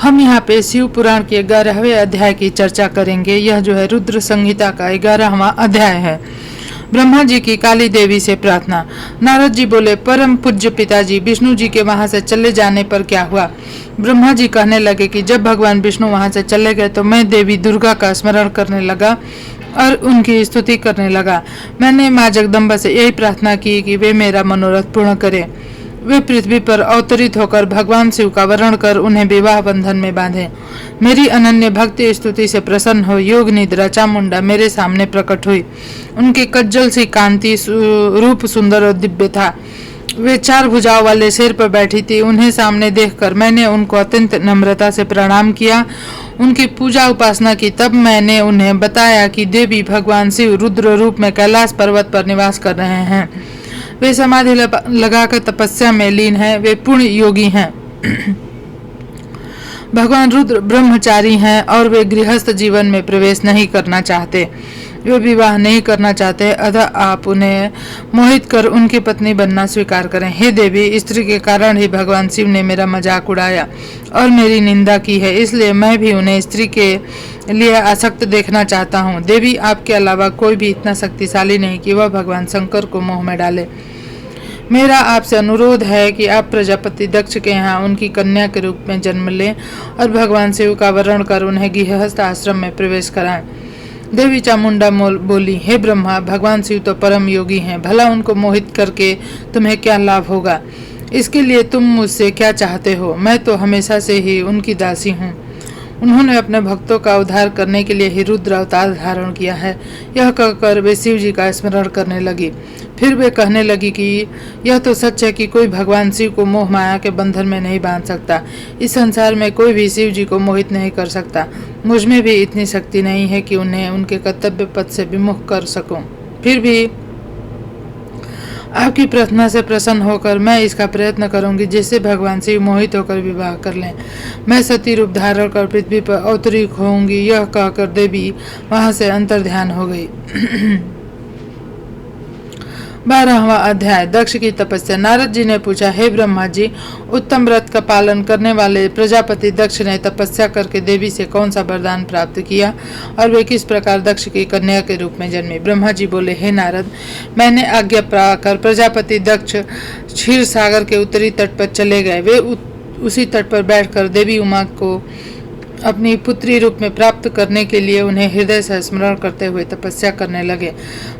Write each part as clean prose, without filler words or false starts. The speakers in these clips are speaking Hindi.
हम यहाँ पे शिव पुराण के 11वें अध्याय की चर्चा करेंगे। यह जो है रुद्र संहिता का 11वां अध्याय है। ब्रह्मा जी की काली देवी से प्रार्थना। नारद जी बोले, परम पूज्य पिताजी, विष्णु जी के वहां से चले जाने पर क्या हुआ? ब्रह्मा जी कहने लगे कि जब भगवान विष्णु वहां से चले गए तो मैं देवी दुर्गा का स्मरण करने लगा और उनकी स्तुति करने लगा। मैंने माँ जगदम्बा से यही प्रार्थना की कि वे मेरा मनोरथ पूर्ण करें। वे पृथ्वी पर अवतरित होकर भगवान शिव का वरण कर उन्हें विवाह बंधन में बांधे। मेरी अनन्य भक्ति स्तुति से प्रसन्न हो योग निद्रा चामुंडा मेरे सामने प्रकट हुई। उनकी कज्जल सी कांति रूप सुंदर और दिव्य था। वे 4 भुजाओं वाले शेर पर बैठी थी। उन्हें सामने देखकर मैंने उनको अत्यंत नम्रता से प्रणाम किया, उनकी पूजा उपासना की। तब मैंने उन्हें बताया कि देवी भगवान शिव रुद्र रूप में कैलाश पर्वत पर निवास कर रहे हैं। वे समाधि लगाकर तपस्या में लीन हैं। वे पूर्ण योगी हैं। भगवान रुद्र ब्रह्मचारी हैं और वे गृहस्थ जीवन में प्रवेश नहीं करना चाहते। वे विवाह नहीं करना चाहते। अतः आप उन्हें मोहित कर उनकी पत्नी बनना स्वीकार करें। हे देवी, स्त्री के कारण ही भगवान शिव ने मेरा मजाक उड़ाया और मेरी निंदा की है, इसलिए मैं भी उन्हें स्त्री के लिए आसक्त देखना चाहता हूँ। देवी, आपके अलावा कोई भी इतना शक्तिशाली नहीं कि वह भगवान शंकर को मोह में डाले। मेरा आपसे अनुरोध है कि आप प्रजापति दक्ष के यहाँ उनकी कन्या के रूप में जन्म लें और भगवान शिव का वरण कर उन्हें गृहस्थ आश्रम में प्रवेश कराएं। देवी चामुंडा बोली, हे ब्रह्मा, भगवान शिव तो परम योगी हैं। भला उनको मोहित करके तुम्हें क्या लाभ होगा? इसके लिए तुम मुझसे क्या चाहते हो? मैं तो हमेशा से ही उनकी दासी हूँ। उन्होंने अपने भक्तों का उद्धार करने के लिए ही रुद्र अवतार धारण किया है। यह कहकर वे शिव जी का स्मरण करने लगी। फिर वे कहने लगी कि यह तो सच है कि कोई भगवान शिव को मोह माया के बंधन में नहीं बांध सकता। इस संसार में कोई भी शिव जी को मोहित नहीं कर सकता। मुझ में भी इतनी शक्ति नहीं है कि उन्हें उनके कर्तव्य पथ से विमुख कर सकूं। फिर भी आपकी प्रार्थना से प्रसन्न होकर मैं इसका प्रयत्न करूंगी जिससे भगवान शिव मोहित होकर विवाह कर लें। मैं सती रूप धारण कर पृथ्वी पर अवतरित होऊंगी। यह कहकर देवी वहां से अंतर्ध्यान हो गई। 12वां अध्याय दक्ष की तपस्या। नारद जी ने पूछा, हे ब्रह्मा जी, उत्तम व्रत का पालन करने वाले प्रजापति दक्ष ने तपस्या करके देवी से कौन सा वरदान प्राप्त किया और वे किस प्रकार दक्ष की कन्या के रूप में जन्मी? ब्रह्मा जी बोले, हे नारद, मैंने आज्ञा पाकर प्रजापति दक्ष क्षीर सागर के उत्तरी तट पर चले गए। वे उसी तट पर बैठकर देवी उमा को अपनी पुत्री रूप में प्राप्त करने के लिए उन्हें हृदय से स्मरण करते हुए तपस्या करने लगे।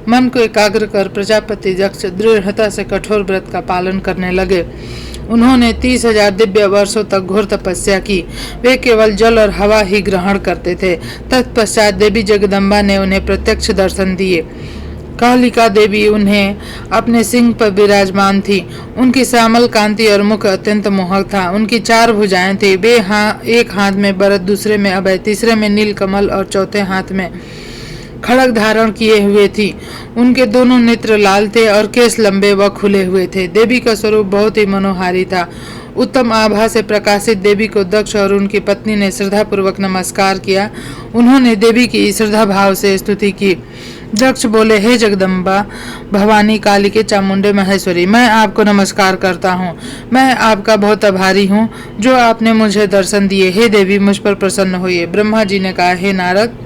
मन को एकाग्र कर प्रजापति दक्ष दृढ़ता से कठोर व्रत का पालन करने लगे। उन्होंने 30,000 दिव्य वर्षों तक घोर तपस्या की। वे केवल जल और हवा ही ग्रहण करते थे। तत्पश्चात देवी जगदम्बा ने उन्हें प्रत्यक्ष दर्शन दिए। कालिका देवी उन्हें अपने सिंह पर विराजमान थी। उनकी श्यामल कांति और मुख अत्यंत मोहक था। उनकी 4 भुजाएं थी। वे एक हाथ में बरद, दूसरे में अभय, तीसरे में नील कमल और चौथे हाथ में खड़ग धारण किए हुए थी। उनके दोनों नेत्र लाल थे और केश लंबे व खुले हुए थे। देवी का स्वरूप बहुत ही मनोहारी था। उत्तम आभा से प्रकाशित देवी को दक्ष और उनकी पत्नी ने श्रद्धापूर्वक नमस्कार किया। उन्होंने देवी की श्रद्धा भाव से स्तुति की। दक्ष बोले, हे जगदम्बा, भवानी, कालिके, चामुंडे, महेश्वरी, मैं आपको नमस्कार करता हूँ। मैं आपका बहुत आभारी हूँ जो आपने मुझे दर्शन दिए। हे देवी, मुझ पर प्रसन्न होइए। ब्रह्मा जी ने कहा, हे नारद,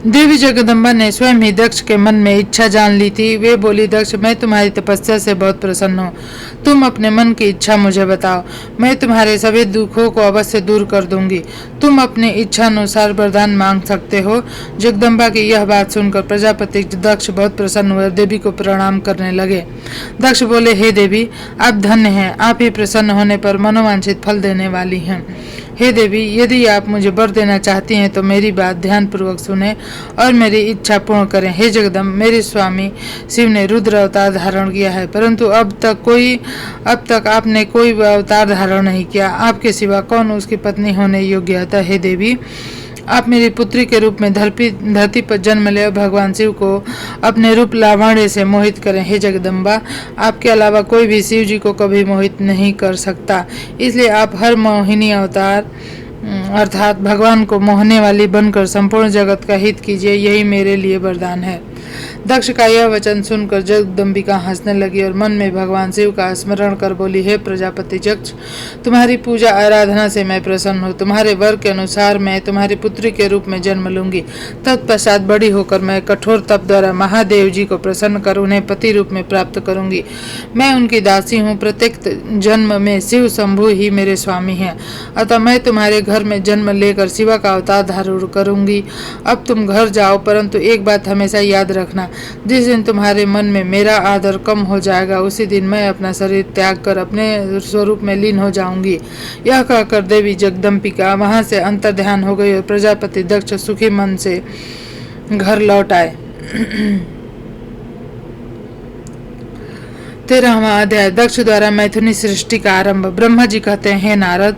देवी जगदम्बा ने स्वयं ही दक्ष के मन में इच्छा जान ली थी। वे बोली, दक्ष, मैं तुम्हारी तपस्या से बहुत प्रसन्न हूँ। तुम अपने मन की इच्छा मुझे बताओ, मैं तुम्हारे सभी दुखों को अवश्य दूर कर दूंगी। तुम अपनी इच्छा अनुसार वरदान मांग सकते हो। जगदम्बा की यह बात सुनकर प्रजापति दक्ष बहुत प्रसन्न हुए और देवी को प्रणाम करने लगे। दक्ष बोले, हे देवी, आप धन्य हैं। आप ही प्रसन्न होने पर मनोवांछित फल देने वाली हैं। हे देवी, यदि आप मुझे वर देना चाहती हैं तो मेरी बात ध्यानपूर्वक सुने और मेरी इच्छा पूर्ण करें। हे जगदम्ब, मेरे स्वामी शिव ने रुद्र अवतार धारण किया है, परंतु अब तक आपने कोई अवतार धारण नहीं किया। आपके सिवा कौन उसकी पत्नी होने योग्य है? हे देवी, आप मेरी पुत्री के रूप में धरती पर जन्म ले और भगवान शिव को अपने रूप लावण्य से मोहित करें। हे जगदम्बा, आपके अलावा कोई भी शिव जी को कभी मोहित नहीं कर सकता। इसलिए आप हर मोहिनी अवतार अर्थात भगवान को मोहने वाली बनकर संपूर्ण जगत का हित कीजिए। यही मेरे लिए वरदान है। दक्ष का यह वचन सुनकर जगदम्बिका हंसने लगी और मन में भगवान शिव का स्मरण कर बोली, हे प्रजापति दक्ष, तुम्हारी पूजा आराधना से मैं प्रसन्न हूँ। तुम्हारे वर के अनुसार मैं तुम्हारी पुत्री के रूप में जन्म लूंगी। तत्पश्चात बड़ी होकर मैं कठोर तप द्वारा महादेव जी को प्रसन्न कर उन्हें पति रूप में प्राप्त करूंगी। मैं उनकी दासी हूँ। प्रत्येक जन्म में शिव शंभु ही मेरे स्वामी हैं। अतः मैं तुम्हारे घर में जन्म लेकर शिवा का अवतार धारण करूंगी। अब तुम घर जाओ, परंतु एक बात हमेशा याद रखना, जिस दिन तुम्हारे मन में मेरा आदर कम हो जाएगा उसी दिन मैं अपना शरीर त्याग कर अपने स्वरूप में लीन हो जाऊंगी। यह कहकर देवी जगदम्बिका वहां से अंतर्ध्यान हो गई और प्रजापति दक्ष सुखी मन से घर लौट आए। 13वां अध्याय। दक्ष द्वारा मैथुनी सृष्टि का आरंभ। ब्रह्मा जी कहते हैं, नारद,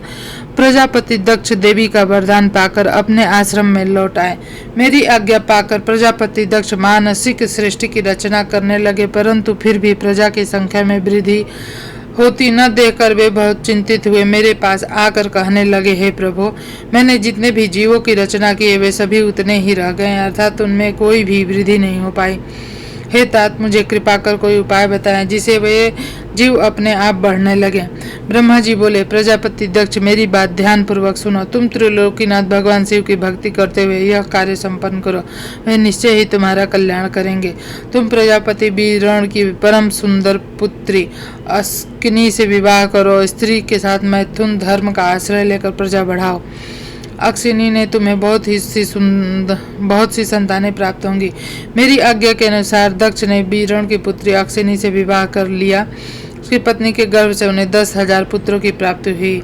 प्रजापति दक्ष देवी का वरदान पाकर अपने आश्रम में लौट आए। मेरी आज्ञा पाकर प्रजापति दक्ष मानसिक सृष्टि की रचना करने लगे, परंतु फिर भी प्रजा की संख्या में वृद्धि होती न देखकर वे बहुत चिंतित हुए। मेरे पास आकर कहने लगे, हे प्रभु, मैंने जितने भी जीवों की रचना की है वे सभी उतने ही रह गए, अर्थात उनमें कोई भी वृद्धि नहीं हो पाई। हे तात, मुझे कृपा कर कोई उपाय बताएं जिसे वे जीव अपने आप बढ़ने लगे। ब्रह्मा जी बोले, प्रजापति दक्ष, मेरी बात ध्यान पूर्वक सुनो। तुम त्रिलोकीनाथ भगवान शिव की भक्ति करते हुए यह कार्य संपन्न करो, वे निश्चय ही तुम्हारा कल्याण करेंगे। तुम प्रजापति बीरण की परम सुंदर पुत्री अश्किनी से विवाह करो। स्त्री के साथ मैथुन धर्म का आश्रय लेकर प्रजा बढ़ाओ। अश्विनी ने तुम्हें बहुत सी संतानें प्राप्त होंगी। मेरी आज्ञा के अनुसार दक्ष ने बीरण की पुत्री अश्विनी से विवाह कर लिया। उसकी पत्नी के गर्भ से उन्हें 10,000 पुत्रों की प्राप्ति हुई।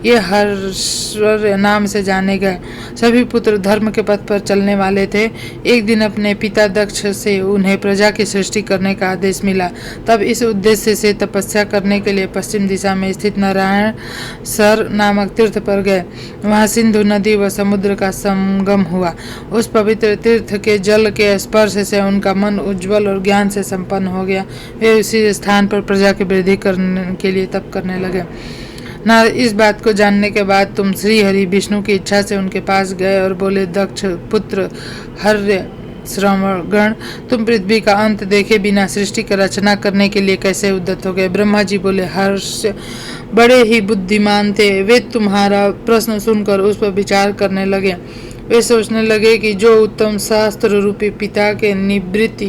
ये हर्षवर्य नाम से जाने गए। सभी पुत्र धर्म के पथ पर चलने वाले थे। एक दिन अपने पिता दक्ष से उन्हें प्रजा की सृष्टि करने का आदेश मिला। तब इस उद्देश्य से तपस्या करने के लिए पश्चिम दिशा में स्थित नारायण सर नामक तीर्थ पर गए। वहाँ सिंधु नदी व समुद्र का संगम हुआ। उस पवित्र तीर्थ के जल के स्पर्श से उनका मन उज्जवल और ज्ञान से संपन्न हो गया। वे उसी स्थान पर प्रजा की वृद्धि करने के लिए तप करने लगे। नारद, इस बात को जानने के बाद तुम श्री हरि विष्णु की इच्छा से उनके पास गए और बोले, दक्ष पुत्र हर्य श्रवणगण, तुम पृथ्वी का अंत देखे बिना सृष्टि की रचना करने के लिए कैसे उद्यत हो गए? ब्रह्मा जी बोले, हर्ष बड़े ही बुद्धिमान थे। वे तुम्हारा प्रश्न सुनकर उस पर विचार करने लगे। वे सोचने लगे कि जो उत्तम शास्त्र रूपी पिता के निवृत्ति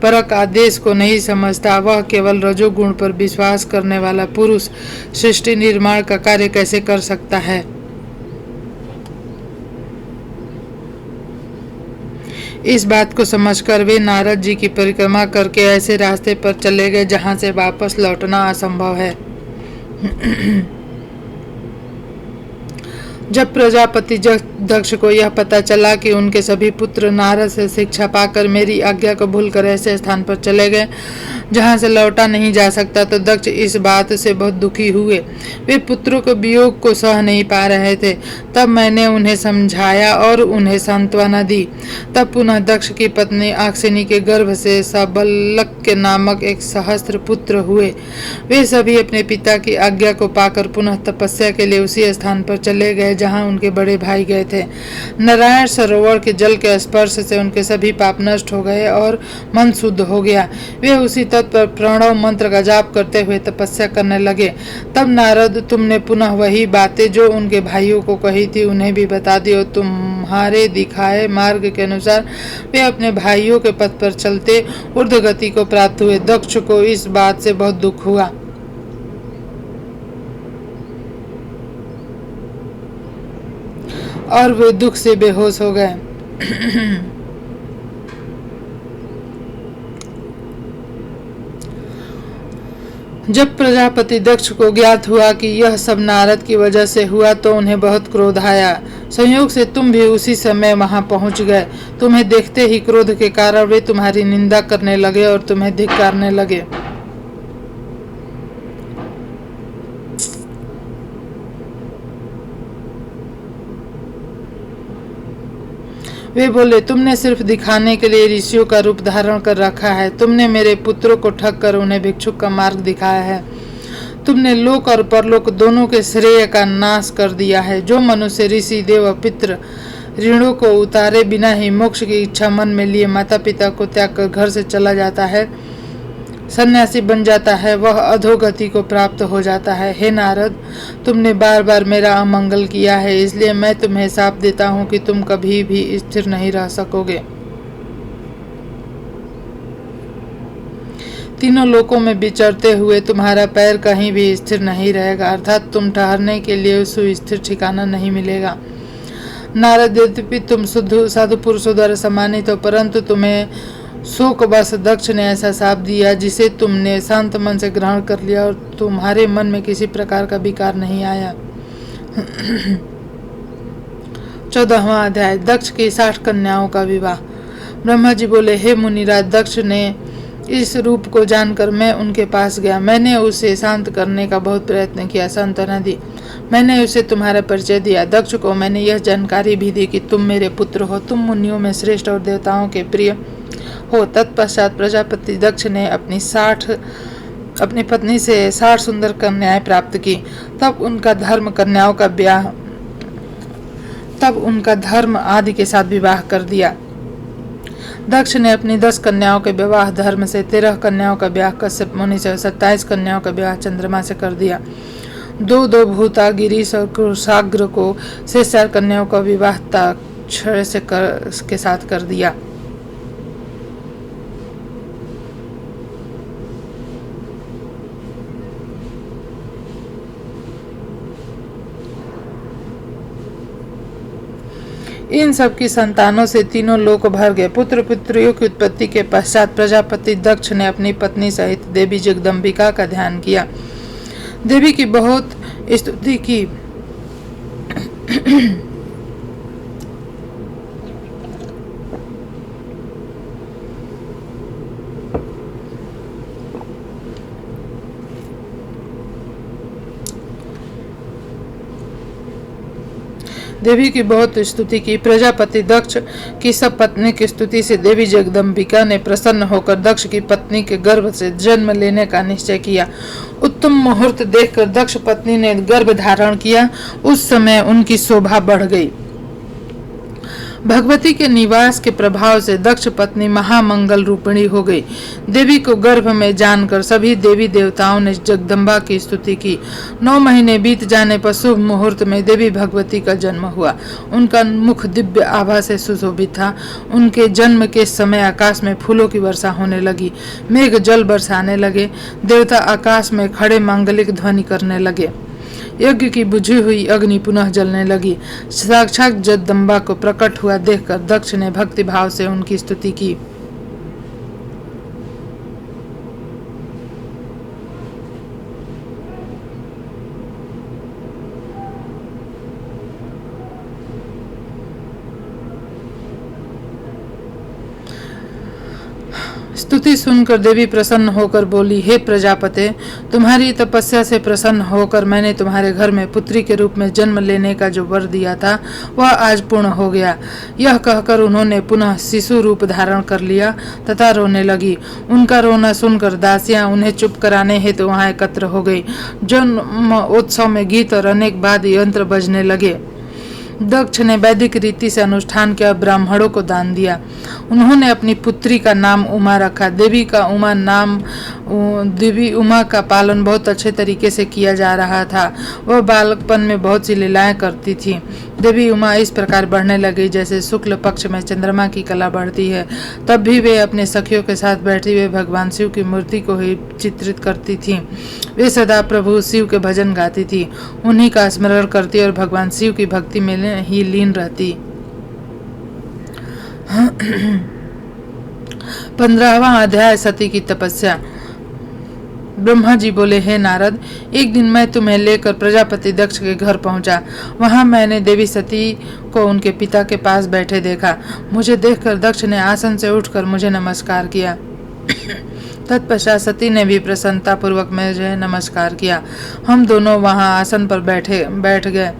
परक आदेश को नहीं समझता, वह केवल रजोगुण पर विश्वास करने वाला पुरुष सृष्टि निर्माण का कार्य कैसे कर सकता है। इस बात को समझकर वे नारद जी की परिक्रमा करके ऐसे रास्ते पर चले गए जहां से वापस लौटना असंभव है। जब प्रजापति दक्ष को यह पता चला कि उनके सभी पुत्र नारद से शिक्षा पाकर मेरी आज्ञा को भूलकर ऐसे स्थान पर चले गए जहां से लौटा नहीं जा सकता, तो दक्ष इस बात से बहुत दुखी हुए। वे पुत्रों के वियोग को सह नहीं पा रहे थे। तब मैंने उन्हें समझाया और उन्हें सांत्वना दी। तब पुनः दक्ष की पत्नी अश्विनी के गर्भ से सबलक नामक एक सहस्त्र पुत्र हुए। वे सभी अपने पिता की आज्ञा को पाकर पुनः तपस्या के लिए उसी स्थान पर चले गए जहां उनके बड़े भाई गए थे। नारायण सरोवर के जल के स्पर्श से उनके सभी पाप नष्ट हो गए और मन शुद्ध हो गया। वे उसी तत्व पर प्रणव मंत्र का जाप करते हुए तपस्या करने लगे। तब नारद, तुमने पुनः वही बातें जो उनके भाइयों को कही थी उन्हें भी बता दी और तुम्हारे दिखाए मार्ग के अनुसार वे अपने भाइयों के पथ पर चलते ऊर्ध्वगति को प्राप्त हुए। दक्ष को इस बात से बहुत दुख हुआ और वे दुख से बेहोश हो गए। जब प्रजापति दक्ष को ज्ञात हुआ कि यह सब नारद की वजह से हुआ तो उन्हें बहुत क्रोध आया। संयोग से तुम भी उसी समय वहां पहुंच गए। तुम्हें देखते ही क्रोध के कारण वे तुम्हारी निंदा करने लगे और तुम्हें धिक्कारने लगे। वे बोले, तुमने सिर्फ दिखाने के लिए ऋषियों का रूप धारण कर रखा है। तुमने मेरे पुत्रों को ठग कर उन्हें भिक्षुक का मार्ग दिखाया है। तुमने लोक और परलोक दोनों के श्रेय का नाश कर दिया है। जो मनुष्य ऋषि देव पित्र ऋणों को उतारे बिना ही मोक्ष की इच्छा मन में लिए माता पिता को त्याग कर घर से चला जाता है, सन्यासी बन जाता है, वह अधोगति को प्राप्त हो जाता है। हे नारद, तुमने बार बार मेरा अमंगल किया है, इसलिए मैं तुम्हें शाप देता हूँ कि तुम कभी भी स्थिर नहीं रह सकोगे। तीनों लोकों में विचरते हुए तुम्हारा पैर कहीं भी स्थिर नहीं रहेगा, अर्थात तुम ठहरने के लिए सुस्थिर ठिकाना नहीं मिलेगा। नारद, यद्यपि तुम साधु पुरुषों द्वारा सम्मानित हो, परंतु तुम्हें शोकवश दक्ष ने ऐसा शाप दिया जिसे तुमने शांत मन से ग्रहण कर लिया और तुम्हारे मन में किसी प्रकार का विकार नहीं आया। 14वां अध्याय, दक्ष की 60 कन्याओं का विवाह। ब्रह्मा जी बोले, हे मुनिराज, दक्ष ने इस रूप को जानकर मैं उनके पास गया। मैंने उसे शांत करने का बहुत प्रयत्न किया, सांत्वना दी। मैंने उसे तुम्हारा परिचय दिया। दक्ष को मैंने यह जानकारी भी दी कि तुम मेरे पुत्र हो, तुम मुनियों में श्रेष्ठ और देवताओं के प्रिय हो। तत्पश्चात प्रजापति दक्ष ने अपनी पत्नी से 60 सुंदर कन्याएं प्राप्त की। तब उनका धर्म आदि के साथ विवाह कर दिया। दक्ष ने अपनी 10 कन्याओं के विवाह धर्म से, 13 कन्याओं का ब्याह कश्यप मुनि से, 27 कन्याओं का विवाह चंद्रमा से कर दिया। 2 भूता, गिरीश और कुशाग्र को से 4 कन्याओं का विवाह ताक्षय के साथ कर दिया। इन सब की संतानों से तीनों लोक भर गए। पुत्र पुत्रियों की उत्पत्ति के पश्चात प्रजापति दक्ष ने अपनी पत्नी सहित देवी जगदम्बिका का ध्यान किया, देवी की बहुत स्तुति की। देवी की बहुत स्तुति की। प्रजापति दक्ष की सब पत्नी की स्तुति से देवी जगदम्बिका ने प्रसन्न होकर दक्ष की पत्नी के गर्भ से जन्म लेने का निश्चय किया। उत्तम मुहूर्त देखकर दक्ष पत्नी ने गर्भ धारण किया। उस समय उनकी शोभा बढ़ गई। भगवती के निवास के प्रभाव से दक्ष पत्नी महामंगल रूपिणी हो गई। देवी को गर्भ में जानकर सभी देवी देवताओं ने जगदम्बा की स्तुति की। 9 महीने बीत जाने पर शुभ मुहूर्त में देवी भगवती का जन्म हुआ। उनका मुख दिव्य आभा से सुशोभित था। उनके जन्म के समय आकाश में फूलों की वर्षा होने लगी, मेघ जल बरसाने लगे, देवता आकाश में खड़े मांगलिक ध्वनि करने लगे। यज्ञ की बुझी हुई अग्नि पुनः जलने लगी। साक्षात जगदम्बा को प्रकट हुआ देखकर दक्ष ने भक्ति भाव से उनकी स्तुति की। स्तुति सुनकर देवी प्रसन्न होकर बोली, हे प्रजापते, तुम्हारी तपस्या से प्रसन्न होकर मैंने तुम्हारे घर में पुत्री के रूप में जन्म लेने का जो वर दिया था वह आज पूर्ण हो गया। यह कहकर उन्होंने पुनः शिशु रूप धारण कर लिया तथा रोने लगी। उनका रोना सुनकर दासियां उन्हें चुप कराने हेतु वहां एकत्र हो गई। जन्म उत्सव में गीत और अनेक वाद्य यंत्र बजने लगे। दक्ष ने वैदिक रीति से अनुष्ठान किया, ब्राह्मणों को दान दिया। उन्होंने अपनी पुत्री का नाम उमा रखा। देवी उमा का पालन बहुत अच्छे तरीके से किया जा रहा था। वह बालकपन में बहुत सी लीलाएं करती थी। देवी उमा इस प्रकार बढ़ने लगी जैसे शुक्ल पक्ष में चंद्रमा की कला बढ़ती है। तब भी वे अपने सखियों के साथ बैठी हुए भगवान शिव की मूर्ति को ही चित्रित करती थी। वे सदा प्रभु शिव के भजन गाती थी, उन्हीं का स्मरण करती और भगवान शिव की भक्ति में ही लीन रहती। 15वां अध्याय, सती की तपस्या। ब्रह्मा जी बोले, हे नारद, एक दिन मैं तुम्हें लेकर प्रजापति दक्ष के घर पहुंचा। वहां मैंने देवी सती को उनके पिता के पास बैठे देखा। मुझे देखकर दक्ष ने आसन से उठकर मुझे नमस्कार किया। तत्पश्चात सती ने भी प्रसन्नता पूर्वक मुझे नमस्कार किया। हम दोनों वहां आसन पर बैठ गए।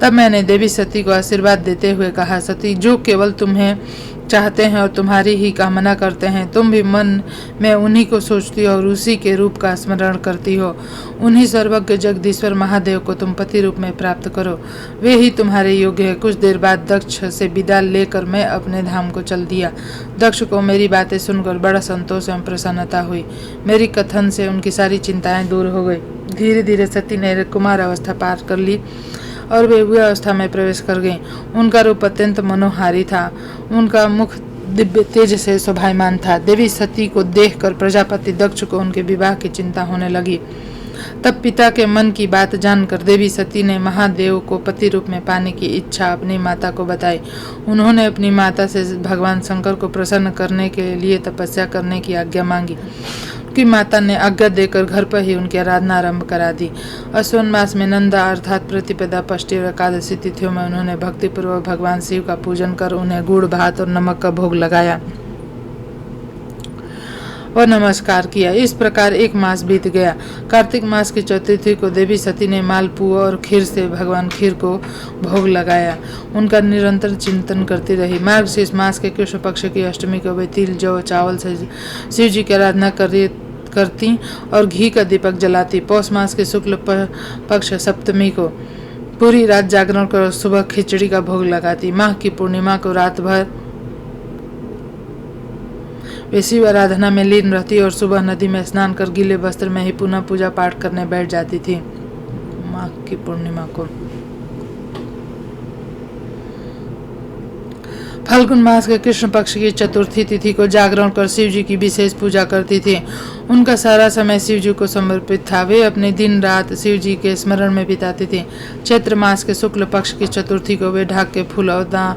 तब मैंने देवी सती को आशीर्वाद देते हुए कहा, सती, जो केवल तुम्हें चाहते हैं और तुम्हारी ही कामना करते हैं। तुम भी मन में उन्हीं को सोचती हो और उसी के रूप का स्मरण करती हो। उन्हीं सर्वज्ञ जगदीश्वर महादेव को तुम पति रूप में प्राप्त करो, वे ही तुम्हारे योग्य है। कुछ देर बाद दक्ष से विदा लेकर मैं अपने धाम को चल दिया। दक्ष को मेरी बातें सुनकर बड़ा संतोष एवं प्रसन्नता हुई। मेरी कथन से उनकी सारी चिंताएं दूर हो गई। धीरे धीरे सती ने कुमार अवस्था पार कर ली और वे हुई अवस्था में प्रवेश कर गईं। उनका रूप अत्यंत मनोहारी था। उनका मुख दिव्य तेज से शोभायमान था। देवी सती को देखकर प्रजापति दक्ष को उनके विवाह की चिंता होने लगी। तब पिता के मन की बात जानकर देवी सती ने महादेव को पति रूप में पाने की इच्छा अपनी माता को बताई। उन्होंने अपनी माता से भगवान शंकर को प्रसन्न करने के लिए तपस्या करने की आज्ञा मांगी। उनकी माता ने आज्ञा देकर घर पर ही उनकी आराधना आरंभ करा दी। अश्विन मास में नंदा अर्थात प्रतिपदा, पष्टी और एकादशी तिथियों में उन्होंने भक्तिपूर्वक भगवान शिव का पूजन कर उन्हें गुड़, भात और नमक का भोग लगाया और नमस्कार किया। इस प्रकार एक मास बीत गया। कार्तिक मास की चतुर्थी को देवी सती ने मालपुआ और खीर से भगवान खीर को भोग लगाया। उनका निरंतर चिंतन करती रही। मार्गशीर्ष मास के कृष्ण पक्ष की अष्टमी को वे तिल, जौ, चावल से शिव जी की आराधना करती और घी का दीपक जलाती। पौष मास के शुक्ल पक्ष सप्तमी को पूरी रात जागरण कर सुबह खिचड़ी का भोग लगाती। माह की पूर्णिमा को रात भर वे शिव आराधना में लीन रहती और सुबह नदी में स्नान कर गीले वस्त्र में ही पुनः पूजा पाठ करने बैठ जाती थी। माघ की पूर्णिमा को फाल्गुन मास के कृष्ण पक्ष की चतुर्थी तिथि को जागरण कर शिव जी की विशेष पूजा करती थी। उनका सारा समय शिव जी को समर्पित था। वे अपने दिन रात शिव जी के स्मरण में बिताती थी। चैत्र मास के शुक्ल पक्ष की चतुर्थी को वे ढाक के फूल और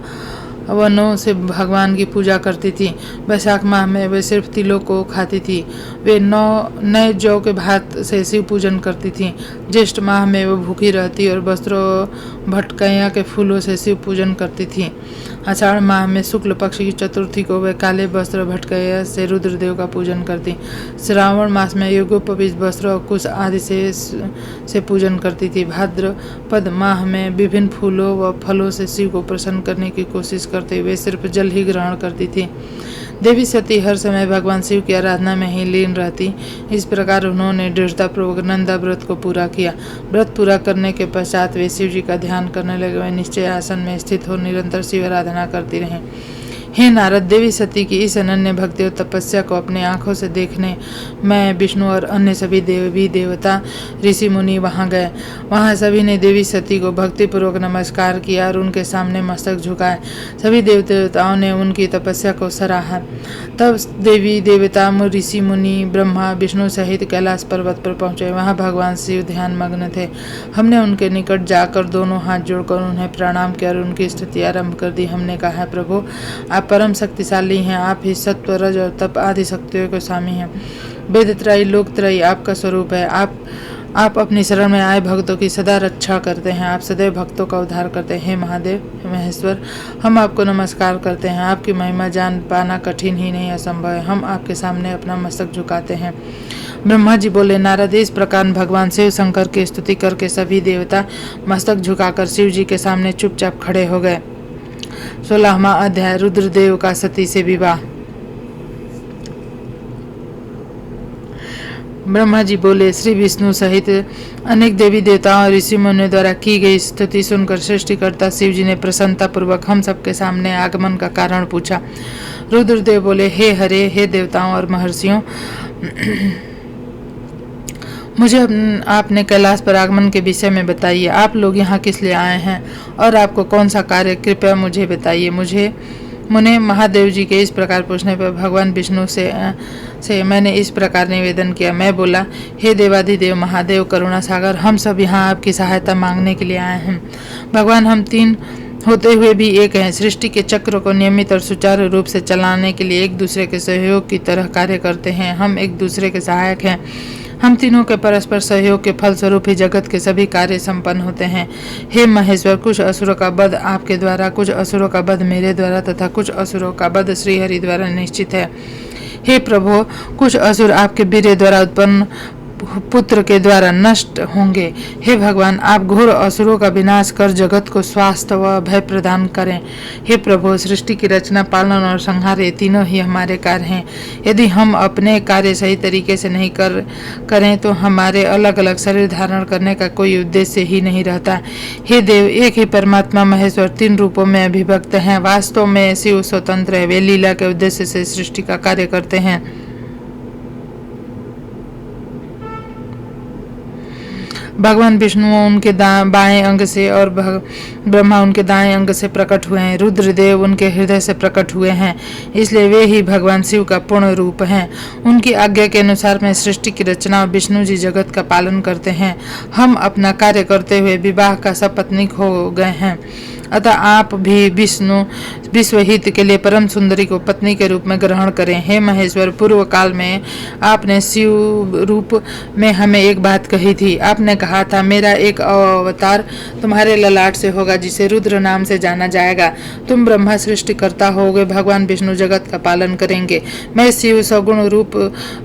वनों से भगवान की पूजा करती थी। वैशाख माह में वे सिर्फ तिलों को खाती थी। वे नए जौ के भात से शिव पूजन करती थी। ज्येष्ठ माह में वो भूखी रहती और वस्त्रों भटकैया के फूलों से शिव पूजन करती थी। आषाढ़ माह में शुक्ल पक्ष की चतुर्थी को वे काले वस्त्र भटकैया से रुद्रदेव का पूजन करती। श्रावण मास में युगोपवीत वस्त्र और कुश आदि से पूजन करती थी। भाद्रपद माह में विभिन्न फूलों व फलों से शिव को प्रसन्न करने की कोशिश करते हुए सिर्फ जल ही ग्रहण करती थी। देवी सती हर समय भगवान शिव की आराधना में ही लीन रहती। इस प्रकार उन्होंने दृढ़तापूर्वक नंदा व्रत को पूरा किया। व्रत पूरा करने के पश्चात वे शिव जी का ध्यान करने लगे। वे निश्चय आसन में स्थित हो निरंतर शिव आराधना करती रहीं। हे नारद, देवी सती की इस अनन्य भक्ति और तपस्या को अपने आंखों से देखने मैं, विष्णु और अन्य सभी देवी देवता, ऋषि मुनि वहां गए। वहां सभी ने देवी सती को भक्तिपूर्वक नमस्कार किया और उनके सामने मस्तक झुकाए। सभी देवताओं ने उनकी तपस्या को सराहा। तब देवी देवता, ऋषि मुनि, ब्रह्मा विष्णु सहित कैलाश पर्वत पर पहुंचे। वहां भगवान शिव ध्यान मग्न थे। हमने उनके निकट जाकर दोनों हाथ जोड़कर उन्हें प्रणाम किया और उनकी स्तुति आरंभ कर दी। हमने कहा, प्रभु आप परम शक्तिशाली हैं। आप ही सत्व, रज और तप आदि शक्तियों के स्वामी हैं। वेदत्रयी लोकत्रयी आपका स्वरूप है। आप अपनी शरण में आए भक्तों की सदा रक्षा करते हैं। आप सदैव भक्तों का उद्धार करते हैं। हे महादेव, हे महेश्वर, हम आपको नमस्कार करते हैं। आपकी महिमा जान पाना कठिन ही नहीं, असंभव है। हम आपके सामने अपना मस्तक झुकाते हैं। ब्रह्मा जी बोले, नारद, इस प्रकार भगवान शिव शंकर की स्तुति करके सभी देवता मस्तक झुकाकर शिव जी के सामने चुपचाप खड़े हो गए। 16वां अध्याय, रुद्रदेव का सती से विवाह। ब्रह्मा जी बोले, श्री विष्णु सहित अनेक देवी देवताओं और ऋषि मुनियों द्वारा की गई स्तुति सुनकर सृष्टिकर्ता शिव जी ने प्रसन्नता पूर्वक हम सबके सामने आगमन का कारण पूछा। रुद्रदेव बोले, हे हरे, हे देवताओं और महर्षियों, मुझे आपने कैलाश पर आगमन के विषय में बताइए। आप लोग यहाँ किस लिए आए हैं और आपको कौन सा कार्य, कृपया मुझे बताइए। मुझे महादेव जी के इस प्रकार पूछने पर भगवान विष्णु से मैंने इस प्रकार निवेदन किया। मैं बोला, हे देवाधिदेव महादेव करुणा सागर, हम सब यहाँ आपकी सहायता मांगने के लिए आए हैं। भगवान, हम तीन होते हुए भी एक हैं। सृष्टि के चक्र को नियमित और सुचारू रूप से चलाने के लिए एक दूसरे के सहयोग की तरह कार्य करते हैं। हम एक दूसरे के सहायक हैं। हम तीनों के परस्पर सहयोग के फलस्वरूप ही जगत के सभी कार्य संपन्न होते हैं। हे महेश्वर, कुछ असुरों का वध आपके द्वारा, कुछ असुरों का वध मेरे द्वारा तथा कुछ असुरों का वध श्रीहरि द्वारा निश्चित है। हे प्रभु, कुछ असुर आपके वीर्य द्वारा उत्पन्न पुत्र के द्वारा नष्ट होंगे। हे भगवान, आप घोर असुरों का विनाश कर जगत को स्वास्थ्य व भय प्रदान करें। हे प्रभु, सृष्टि की रचना, पालन और संहार ये तीनों ही हमारे कार्य हैं। यदि हम अपने कार्य सही तरीके से नहीं करें तो हमारे अलग अलग शरीर धारण करने का कोई उद्देश्य ही नहीं रहता। हे देव, एक ही परमात्मा महेश्वर तीन रूपों में अभिव्यक्त हैं। वास्तव में शिव स्वतंत्र है, वे लीला के उद्देश्य से सृष्टि का कार्य करते हैं। भगवान विष्णु उनके बाएं अंग से और ब्रह्मा उनके दाएं अंग से प्रकट हुए हैं। रुद्रदेव उनके हृदय से प्रकट हुए हैं, इसलिए वे ही भगवान शिव का पूर्ण रूप हैं। उनकी आज्ञा के अनुसार मैं सृष्टि की रचना और विष्णु जी जगत का पालन करते हैं। हम अपना कार्य करते हुए विवाह का सपत्नीक हो गए हैं, अतः आप भी विश्व हित के लिए परम सुंदरी को पत्नी के रूप में ग्रहण करें। हे महेश्वर, पूर्व काल में आपने शिव रूप में हमें एक बात कही थी। आपने कहा था, मेरा एक अवतार तुम्हारे ललाट से होगा जिसे रुद्र नाम से जाना जाएगा। तुम ब्रह्मा सृष्टिकर्ता होगे, भगवान विष्णु जगत का पालन करेंगे। मैं शिव सगुण रूप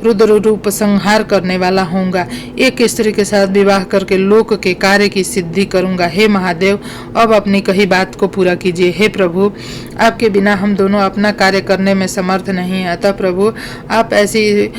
रुद्र रूप संहार करने वाला होऊंगा। एक स्त्री के साथ विवाह करके लोक के कार्य की सिद्धि करूंगा। हे महादेव, अब अपनी कही बात को पूरा कीजिए। हे प्रभु, आपके बिना हम दोनों अपना कार्य करने में समर्थ नहीं है, अतः प्रभु आप ऐसी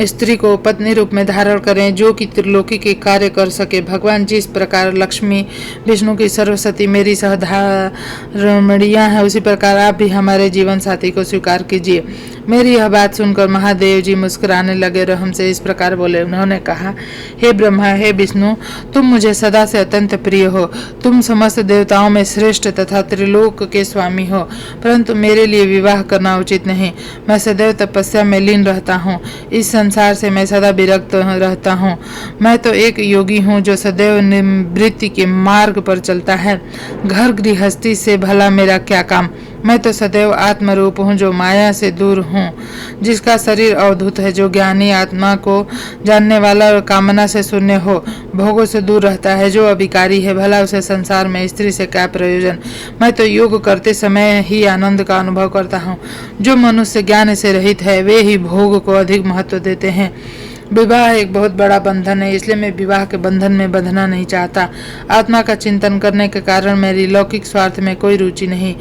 स्त्री को पत्नी रूप में धारण करें जो कि त्रिलोकी के कार्य कर सके। भगवान, जिस प्रकार लक्ष्मी विष्णु की सरस्वती मेरी सहधर्मिणियाँ हैं, उसी प्रकार आप भी हमारे जीवन साथी को स्वीकार कीजिए। मेरी यह बात सुनकर महादेव जी मुस्कुराने लगे और हमसे इस प्रकार बोले। उन्होंने कहा, हे ब्रह्मा, हे विष्णु, तुम मुझे सदा से अत्यंत प्रिय हो। तुम समस्त देवताओं में श्रेष्ठ तथा त्रिलोक के स्वामी हो, परंतु मेरे लिए विवाह करना उचित नहीं। मैं सदैव तपस्या में लीन रहता हूँ। इस संसार से मैं सदा विरक्त रहता हूँ। मैं तो एक योगी हूँ जो सदैव निवृत्ति के मार्ग पर चलता है। घर गृहस्थी से भला मेरा क्या काम। मैं तो सदैव आत्मरूप हूँ जो माया से दूर हूँ, जिसका शरीर अवधूत है, जो ज्ञानी आत्मा को जानने वाला और कामना से शून्य हो, भोगों से दूर रहता है, जो अभिकारी है, भला उसे संसार में स्त्री से क्या प्रयोजन। मैं तो योग करते समय ही आनंद का अनुभव करता हूँ। जो मनुष्य ज्ञान से रहित है वे ही भोग को अधिक महत्व देते हैं। विवाह एक बहुत बड़ा बंधन है, इसलिए मैं विवाह के बंधन में बंधना नहीं चाहता। आत्मा का चिंतन करने के कारण मेरी लौकिक स्वार्थ में कोई रुचि नहीं।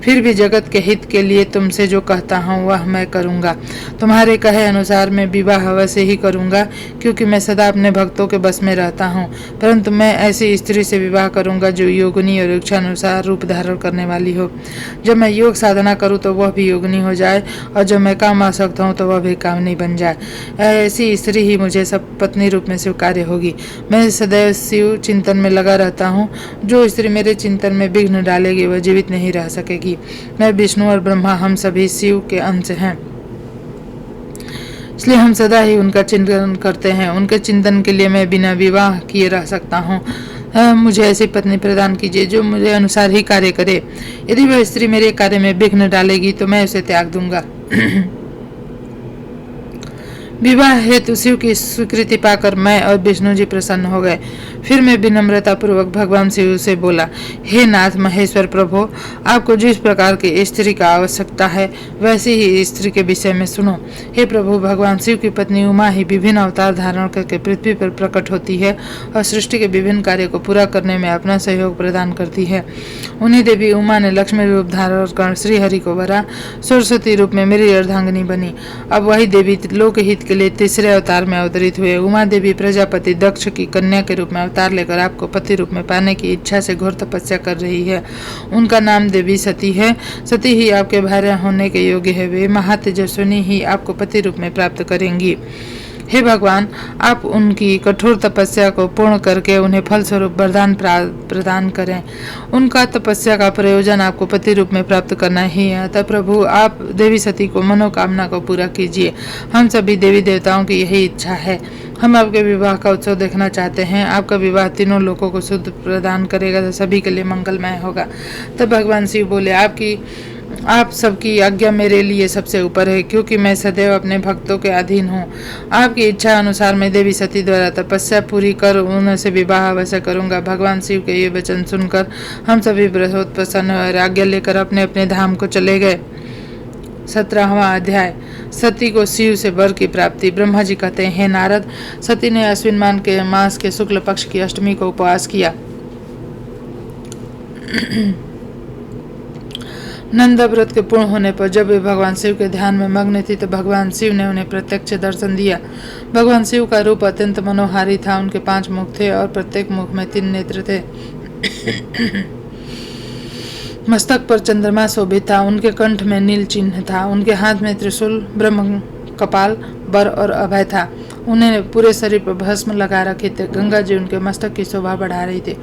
फिर भी जगत के हित के लिए तुमसे जो कहता हूँ वह मैं करूँगा। तुम्हारे कहे अनुसार मैं विवाह अवश्य ही करूँगा, क्योंकि मैं सदा अपने भक्तों के बस में रहता हूँ। परंतु मैं ऐसी स्त्री से विवाह करूँगा जो योगिनी और इच्छानुसार रूप धारण करने वाली हो। जब मैं योग साधना करूँ तो वह भी योगिनी हो जाए, और जब मैं काम आसक्त हूँ तो वह भी कामनी बन जाए। ऐसी स्त्री ही मुझे सब पत्नी रूप में स्वीकार्य होगी। मैं सदैव शिव चिंतन में लगा रहता हूँ। जो स्त्री मेरे चिंतन में विघ्न डालेगी वह जीवित नहीं रह सकेगी। मैं विष्णु और ब्रह्मा हम सभी शिव के अंश हैं, इसलिए हम सदा ही उनका चिंतन करते हैं। उनके चिंतन के लिए मैं बिना विवाह किए रह सकता हूँ। मुझे ऐसी पत्नी प्रदान कीजिए जो मुझे अनुसार ही कार्य करे। यदि वह स्त्री मेरे कार्य में विघ्न डालेगी तो मैं उसे त्याग दूंगा। विवाह हेतु शिव की स्वीकृति पाकर मैं और विष्णु जी प्रसन्न हो गए। फिर मैं विनम्रता पूर्वक भगवान शिव से बोला, हे नाथ महेश्वर प्रभु, आपको जिस प्रकार की स्त्री का आवश्यकता है वैसी ही स्त्री के विषय में सुनो। हे प्रभु, भगवान शिव की पत्नी उमा ही विभिन्न अवतार धारण करके पृथ्वी पर प्रकट होती है और सृष्टि के विभिन्न कार्यों को पूरा करने में अपना सहयोग प्रदान करती है। उन्हीं देवी उमा ने लक्ष्मी रूप धारण कर श्रीहरि को वरा, सरस्वती रूप में मेरी अर्धांगिनी बनी। अब वही देवी लोकहित के लिए तीसरे अवतार में अवतरित हुए। उमा देवी प्रजापति दक्ष की कन्या के रूप में अवतार लेकर आपको पति रूप में पाने की इच्छा से घोर तपस्या कर रही है। उनका नाम देवी सती है। सती ही आपके भार्या होने के योग्य है। वे महातेजस्विनी ही आपको पति रूप में प्राप्त करेंगी। हे भगवान, आप उनकी कठोर तपस्या को पूर्ण करके उन्हें फलस्वरूप वरदान प्रदान करें। उनका तपस्या का प्रयोजन आपको पति रूप में प्राप्त करना ही है। अतः प्रभु, आप देवी सती को मनोकामना को पूरा कीजिए। हम सभी देवी देवताओं की यही इच्छा है। हम आपके विवाह का उत्सव देखना चाहते हैं। आपका विवाह तीनों लोगों को शुद्ध प्रदान करेगा तो सभी के लिए मंगलमय होगा। तब भगवान शिव बोले, आप सबकी आज्ञा मेरे लिए सबसे ऊपर है, क्योंकि मैं सदैव अपने भक्तों के अधीन हूँ। आपकी इच्छा अनुसार मैं देवी सती द्वारा तपस्या पूरी कर उनसे विवाह अवश्य करूँगा। भगवान शिव के ये वचन सुनकर हम सभी बहुत प्रसन्न और आज्ञा लेकर अपने अपने धाम को चले गए। 17वां अध्याय सती को शिव से वर की प्राप्ति। ब्रह्मा जी कहते हैं, हे नारद, सती ने अश्विन मास के शुक्ल पक्ष की अष्टमी को उपवास किया। नंदा व्रत के पूर्ण होने पर जब वे भगवान शिव के ध्यान में मग्न थी तो भगवान शिव ने उन्हें प्रत्यक्ष दर्शन दिया। भगवान शिव का रूप अत्यंत मनोहारी था। उनके 5 मुख थे और प्रत्येक मुख में 3 नेत्र थे। मस्तक पर चंद्रमा शोभित था। उनके कंठ में नील चिन्ह था। उनके हाथ में त्रिशूल, ब्रह्म कपाल, बर और अभय था। उन्हें पूरे शरीर पर भस्म लगा रखे थे। गंगा जी उनके मस्तक की शोभा बढ़ा रही थी।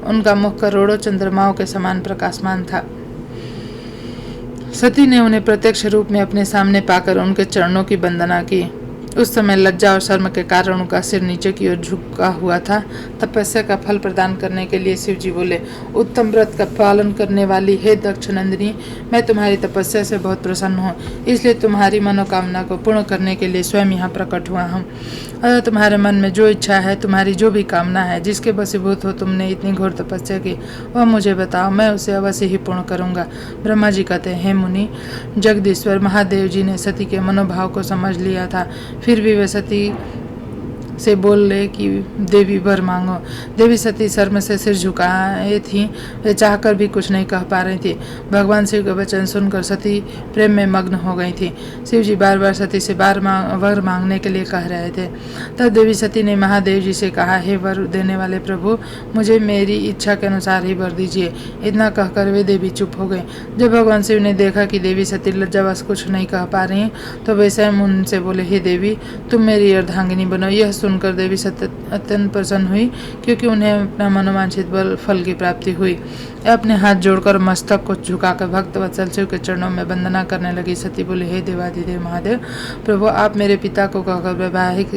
उनका मुख करोड़ों चंद्रमाओं के समान प्रकाशमान था। सती ने उन्हें प्रत्यक्ष रूप में अपने सामने पाकर उनके चरणों की वंदना की। उस समय लज्जा और शर्म के कारण उनका सिर नीचे की ओर झुका हुआ था। तपस्या का फल प्रदान करने के लिए शिव जी बोले, उत्तम व्रत का पालन करने वाली हे दक्ष नंदिनी, मैं तुम्हारी तपस्या से बहुत प्रसन्न हूँ, इसलिए तुम्हारी मनोकामना को पूर्ण करने के लिए स्वयं यहाँ प्रकट हुआ हूँ। अगर तुम्हारे मन में जो इच्छा है, तुम्हारी जो भी कामना है, जिसके वशीभूत हो तुमने इतनी घोर तपस्या की, वह मुझे बताओ, मैं उसे अवश्य ही पूर्ण करूँगा। ब्रह्मा जी कहते हैं, हे मुनि, जगदीश्वर महादेव जी ने सती के मनोभाव को समझ लिया था। फिर भी वे सती से बोले कि देवी वर मांगो। देवी सती शर्म से सिर झुकाए थी। वे चाहकर भी कुछ नहीं कह पा रही थी। भगवान शिव के वचन सुनकर सती प्रेम में मग्न हो गई थी। शिव जी बार बार सती से वर मांगने के लिए कह रहे थे। तब देवी सती ने महादेव जी से कहा, हे वर देने वाले प्रभु, मुझे मेरी इच्छा के अनुसार ही वर दीजिए। इतना कहकर वे देवी चुप हो गई। जब भगवान शिव ने देखा कि देवी सती लज्जावश कुछ नहीं कह पा रही, तो वे स्वयं उनसे बोले, हे देवी, तुम मेरी अर्धांगिनी बनो। यह सुनकर देवी सती अत्यंत प्रसन्न हुई, क्योंकि उन्हें अपना मनोवांछित फल की प्राप्ति हुई। अपने हाथ जोड़कर मस्तक को झुकाकर भक्त वत्सल शिव के चरणों में वंदना करने लगी। सती बोले, हे देवाधिदेव महादेव प्रभु, आप मेरे पिता को कहकर वैवाहिक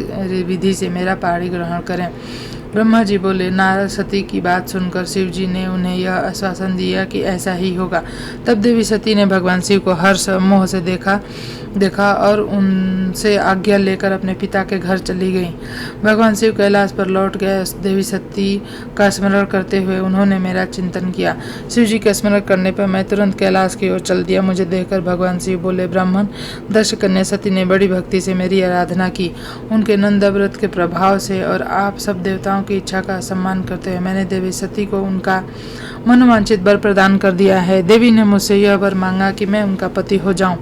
विधि से मेरा पाणी ग्रहण करें। ब्रह्मा जी बोले। नारद सती की बात सुनकर शिव जी ने उन्हें यह आश्वासन दिया कि ऐसा ही होगा। तब देवी सती ने भगवान शिव को हर्ष मोह से देखा और उनसे आज्ञा लेकर अपने पिता के घर चली गई। भगवान शिव कैलाश पर लौट गए। देवी सती का स्मरण करते हुए उन्होंने मेरा चिंतन किया। शिव जी का स्मरण करने पर मैं तुरंत कैलाश की ओर चल दिया। मुझे देखकर भगवान शिव बोले, ब्राह्मण, दक्ष कन्या सती ने बड़ी भक्ति से मेरी आराधना की। उनके नंदा व्रत के प्रभाव से और आप सब देवताओं की इच्छा का सम्मान करते हुए मैंने देवी सती को उनका मनोवांछित वर प्रदान कर दिया है। देवी ने मुझसे यह वर मांगा कि मैं उनका पति हो जाऊं।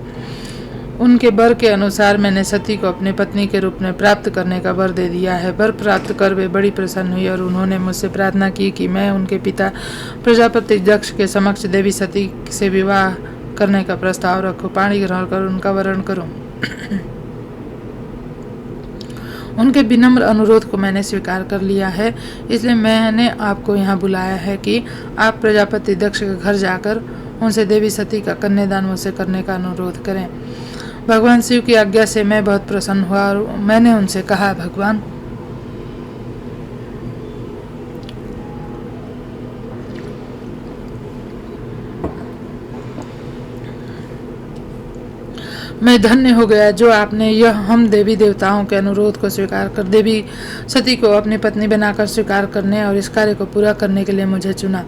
उनके वर के अनुसार मैंने सती को अपनी पत्नी के रूप में प्राप्त करने का वर दे दिया है। वर प्राप्त कर वे बड़ी प्रसन्न हुई और उन्होंने मुझसे प्रार्थना की कि मैं उनके पिता प्रजापति दक्ष के समक्ष देवी सती से विवाह करने का प्रस्ताव रखूं, पाणी ग्रहण कर उनका वरण करूं। उनके विनम्र अनुरोध को मैंने स्वीकार कर लिया है, इसलिए मैंने आपको यहाँ बुलाया है कि आप प्रजापति दक्ष के घर जाकर उनसे देवी सती का कन्यादान मुझसे करने का अनुरोध करें। भगवान शिव की आज्ञा से मैं बहुत प्रसन्न हुआ और मैंने उनसे कहा, भगवान, मैं धन्य हो गया जो आपने यह हम देवी देवताओं के अनुरोध को स्वीकार कर देवी सती को अपनी पत्नी बनाकर स्वीकार करने और इस कार्य को पूरा करने के लिए मुझे चुना।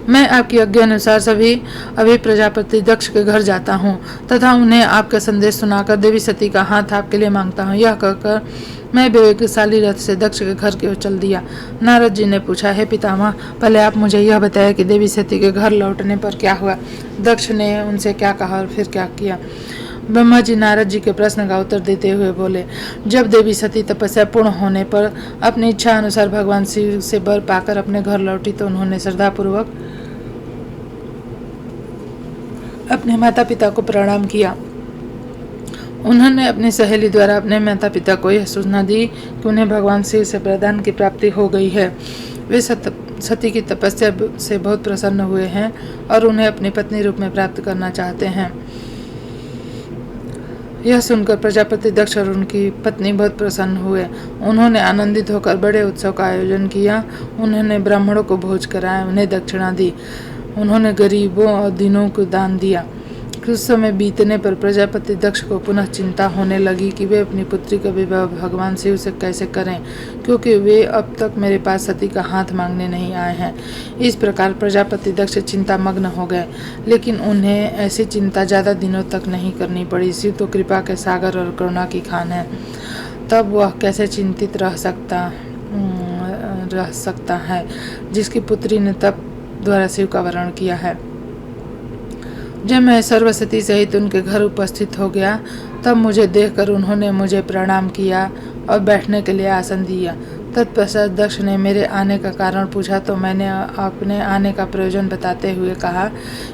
मैं आपकी आज्ञा अनुसार अभी प्रजापति दक्ष के घर जाता हूँ तथा उन्हें आपका संदेश सुनाकर देवी सती का हाथ आपके लिए मांगता हूँ। यह कहकर मैं वेगशाली रथ से दक्ष के घर की ओर चल दिया। नारद जी ने पूछा, हे पितामह, पहले आप मुझे यह बताया कि देवी सती के घर लौटने पर क्या हुआ? दक्ष ने उनसे क्या कहा और फिर क्या किया? ब्रह्मा जी नारद जी के प्रश्न का उत्तर देते हुए बोले, जब देवी सती तपस्या पूर्ण होने पर अपनी इच्छा अनुसार भगवान शिव से वर पाकर अपने घर लौटी तो उन्होंने श्रद्धापूर्वक अपने माता पिता को प्रणाम किया। उन्होंने अपनी सहेली द्वारा अपने माता पिता को यह सूचना दी कि उन्हें भगवान शिव से वरदान की प्राप्ति हो गई है। वे सती की तपस्या से बहुत प्रसन्न हुए हैं और उन्हें अपनी पत्नी रूप में प्राप्त करना चाहते हैं। यह सुनकर प्रजापति दक्ष और उनकी पत्नी बहुत प्रसन्न हुए। उन्होंने आनंदित होकर बड़े उत्सव का आयोजन किया। उन्होंने ब्राह्मणों को भोज कराया, उन्हें दक्षिणा दी। उन्होंने गरीबों और दीनों को दान दिया। कुछ समय बीतने पर प्रजापति दक्ष को पुनः चिंता होने लगी कि वे अपनी पुत्री का विवाह भगवान शिव से कैसे करें, क्योंकि वे अब तक मेरे पास सती का हाथ मांगने नहीं आए हैं। इस प्रकार प्रजापति दक्ष चिंतामग्न हो गए, लेकिन उन्हें ऐसी चिंता ज़्यादा दिनों तक नहीं करनी पड़ी। शिव तो कृपा के सागर और करुणा की खान है, तब वह कैसे चिंतित रह सकता है जिसकी पुत्री ने तप द्वारा शिव का वरण किया है। जब मैं सर्वसती सहित उनके घर उपस्थित हो गया, तब मुझे देखकर उन्होंने मुझे प्रणाम किया और बैठने के लिए आसन दिया। तत्पश्चात दक्ष ने मेरे आने का कारण पूछा, तो मैंने अपने आने का प्रयोजन बताते हुए कहा,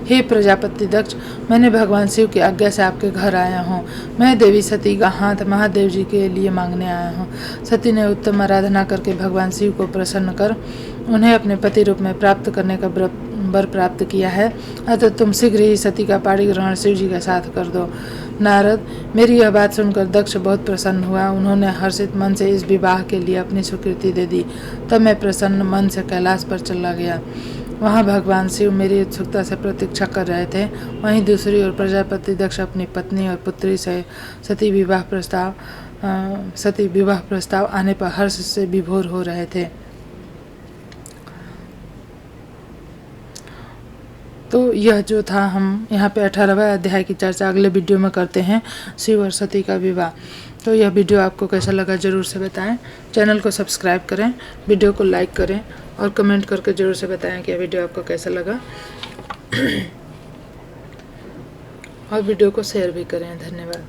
हे प्रजापति दक्ष, मैंने भगवान शिव की आज्ञा से आपके घर आया हूँ। मैं देवी सती का हाथ महादेव जी के लिए मांगने आया हूँ। सती ने उत्तम आराधना करके भगवान शिव को प्रसन्न कर उन्हें अपने पति रूप में प्राप्त करने का वर प्राप्त किया है, अतः तुम शीघ्र ही सती का पाणी ग्रहण शिव जी के साथ कर दो। नारद, मेरी यह बात सुनकर दक्ष बहुत प्रसन्न हुआ। उन्होंने हर्षित मन से इस विवाह के लिए अपनी स्वीकृति दे दी। तब मैं प्रसन्न मन से कैलाश पर चला गया। वहाँ भगवान शिव मेरी उत्सुकता से प्रतीक्षा कर रहे थे। वहीं दूसरी ओर प्रजापति दक्ष अपनी पत्नी और पुत्री से सती विवाह प्रस्ताव आने पर हर्ष से विभोर हो रहे थे। तो यह जो था, हम यहाँ पे 18वें अध्याय की चर्चा अगले वीडियो में करते हैं, शिव और सती का विवाह। तो यह वीडियो आपको कैसा लगा ज़रूर से बताएं। चैनल को सब्सक्राइब करें, वीडियो को लाइक करें और कमेंट करके ज़रूर से बताएं कि यह वीडियो आपको कैसा लगा और वीडियो को शेयर भी करें। धन्यवाद।